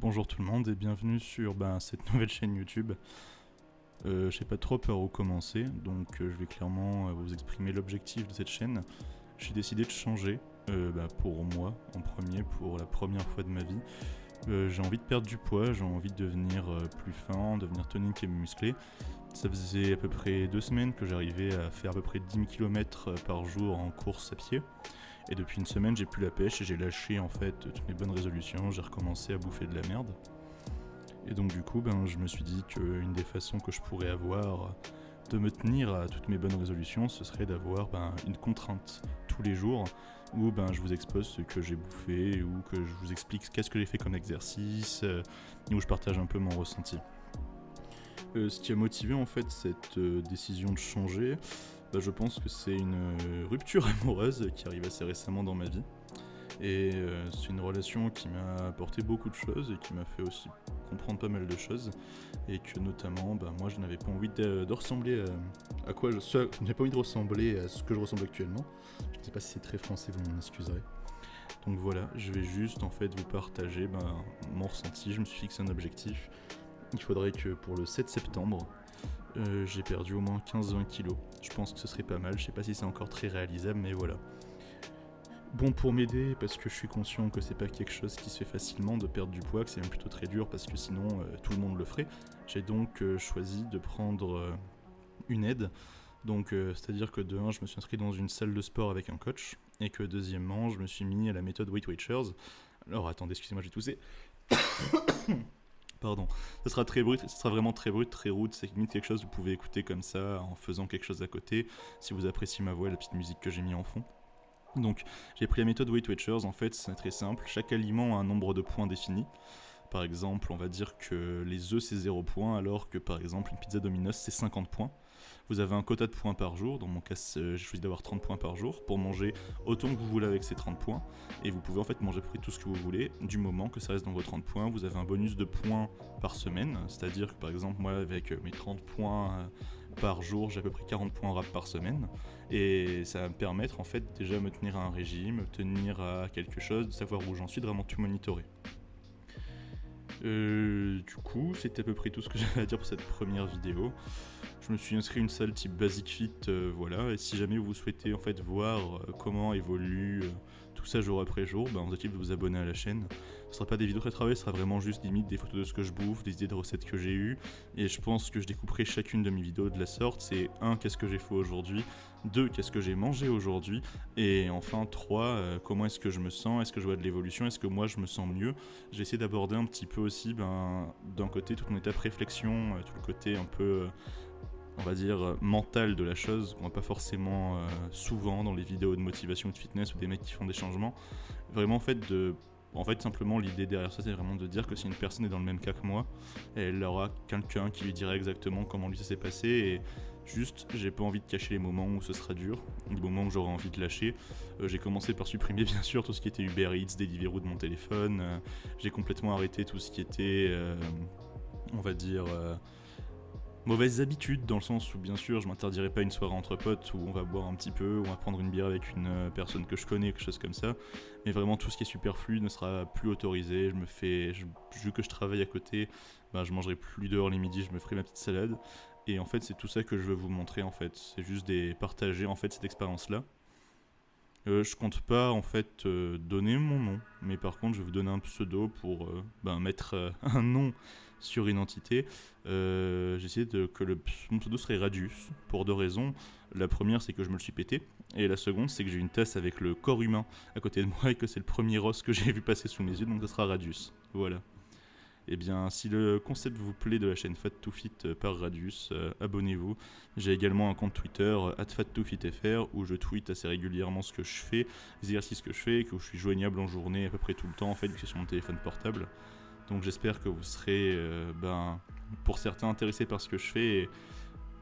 Bonjour tout le monde et bienvenue sur cette nouvelle chaîne YouTube. J'ai pas trop peur où commencer, donc je vais clairement vous exprimer l'objectif de cette chaîne. J'ai décidé de changer pour moi en premier, pour la première fois de ma vie. J'ai envie de perdre du poids, j'ai envie de devenir plus fin, devenir tonique et musclé. Ça faisait à peu près 2 semaines que j'arrivais à faire à peu près 10 000 km par jour en course à pied. Et depuis une semaine, j'ai plus la pêche et j'ai lâché en fait toutes mes bonnes résolutions, j'ai recommencé à bouffer de la merde. Et donc du coup, je me suis dit qu'une des façons que je pourrais avoir de me tenir à toutes mes bonnes résolutions, ce serait d'avoir une contrainte tous les jours où je vous expose ce que j'ai bouffé, ou que je vous explique qu'est-ce que j'ai fait comme exercice, où je partage un peu mon ressenti. Ce qui a motivé en fait cette décision de changer, je pense que c'est une rupture amoureuse qui arrive assez récemment dans ma vie. Et c'est une relation qui m'a apporté beaucoup de choses et qui m'a fait aussi comprendre pas mal de choses. Et que notamment, moi je n'avais pas envie de ressembler à quoi je n'avais pas envie de ressembler à ce que je ressemble actuellement. Je ne sais pas si c'est très français, vous m'en excuserez. Donc voilà, je vais juste en fait vous partager mon ressenti. Je me suis fixé un objectif. Il faudrait que pour le 7 septembre, j'ai perdu au moins 15-20 kilos. Je pense que ce serait pas mal, je sais pas si c'est encore très réalisable, mais voilà. Bon pour m'aider, parce que je suis conscient que c'est pas quelque chose qui se fait facilement de perdre du poids, que c'est même plutôt très dur, parce que sinon tout le monde le ferait. J'ai donc choisi de prendre une aide. Donc c'est-à-dire que de 1, je me suis inscrit dans une salle de sport avec un coach, et que deuxièmement, je me suis mis à la méthode Weight Watchers. Alors attendez, excusez-moi, j'ai toussé. Pardon, ça sera très brut, ça sera vraiment très brut, très rude, c'est limite quelque chose que vous pouvez écouter comme ça en faisant quelque chose à côté, si vous appréciez ma voix et la petite musique que j'ai mis en fond. Donc j'ai pris la méthode Weight Watchers, en fait c'est très simple, chaque aliment a un nombre de points défini. Par exemple, on va dire que les œufs c'est 0 points, alors que par exemple une pizza Domino's c'est 50 points. Vous avez un quota de points par jour, dans mon cas j'ai choisi d'avoir 30 points par jour, pour manger autant que vous voulez avec ces 30 points, et vous pouvez en fait manger à peu près tout ce que vous voulez, du moment que ça reste dans vos 30 points. Vous avez un bonus de points par semaine, c'est-à-dire que par exemple moi avec mes 30 points par jour, j'ai à peu près 40 points en rap par semaine, et ça va me permettre en fait déjà me tenir à un régime, me tenir à quelque chose, de savoir où j'en suis, de vraiment tout monitorer. Du coup, c'était à peu près tout ce que j'avais à dire pour cette première vidéo. Je me suis inscrit à une salle type Basic Fit, voilà, et si jamais vous souhaitez en fait voir comment évolue tout ça jour après jour, vous avez de vous abonner à la chaîne. Ce sera pas des vidéos très travaillées, ce sera vraiment juste limite des photos de ce que je bouffe, des idées de recettes que j'ai eues, et je pense que je découperai chacune de mes vidéos de la sorte. C'est 1, qu'est-ce que j'ai fait aujourd'hui, 2, qu'est-ce que j'ai mangé aujourd'hui, et enfin 3, comment est-ce que je me sens, est-ce que je vois de l'évolution, est-ce que moi je me sens mieux. J'ai essayé d'aborder un petit peu aussi d'un côté toute mon étape réflexion, tout le côté un peu on va dire mental de la chose, qu'on voit pas forcément souvent dans les vidéos de motivation ou de fitness ou des mecs qui font des changements. Vraiment en fait simplement l'idée derrière ça, c'est vraiment de dire que si une personne est dans le même cas que moi, elle aura quelqu'un qui lui dira exactement comment lui ça s'est passé, et juste j'ai pas envie de cacher les moments où ce sera dur, les moments où j'aurai envie de lâcher. J'ai commencé par supprimer bien sûr tout ce qui était Uber Eats, Deliveroo de mon téléphone, j'ai complètement arrêté tout ce qui était on va dire mauvaises habitudes, dans le sens où bien sûr je m'interdirai pas une soirée entre potes où on va boire un petit peu, où on va prendre une bière avec une personne que je connais, quelque chose comme ça, mais vraiment tout ce qui est superflu ne sera plus autorisé. Vu que je travaille à côté, je mangerai plus dehors les midis, je me ferai ma petite salade, et en fait c'est tout ça que je veux vous montrer en fait, c'est juste partager en fait cette expérience là. Je compte pas en fait donner mon nom, mais par contre je vais vous donner un pseudo pour mettre un nom sur une entité. J'ai essayé que mon pseudo serait Radius, pour 2 raisons. La première, c'est que je me le suis pété, et la seconde, c'est que j'ai une tasse avec le corps humain à côté de moi et que c'est le premier os que j'ai vu passer sous mes yeux, donc ça sera Radius. Voilà. Eh bien, si le concept vous plaît de la chaîne Fat2Fit par Radius, abonnez-vous. J'ai également un compte Twitter, @Fat2FitFR, où je tweete assez régulièrement ce que je fais, les exercices que je fais, que je suis joignable en journée à peu près tout le temps, en fait, vu que c'est sur mon téléphone portable. Donc j'espère que vous serez, pour certains, intéressés par ce que je fais, et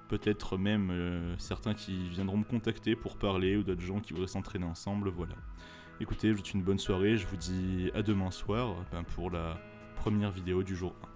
peut-être même certains qui viendront me contacter pour parler, ou d'autres gens qui voudraient s'entraîner ensemble, voilà. Écoutez, je vous souhaite une bonne soirée, je vous dis à demain soir pour la première vidéo du jour 1.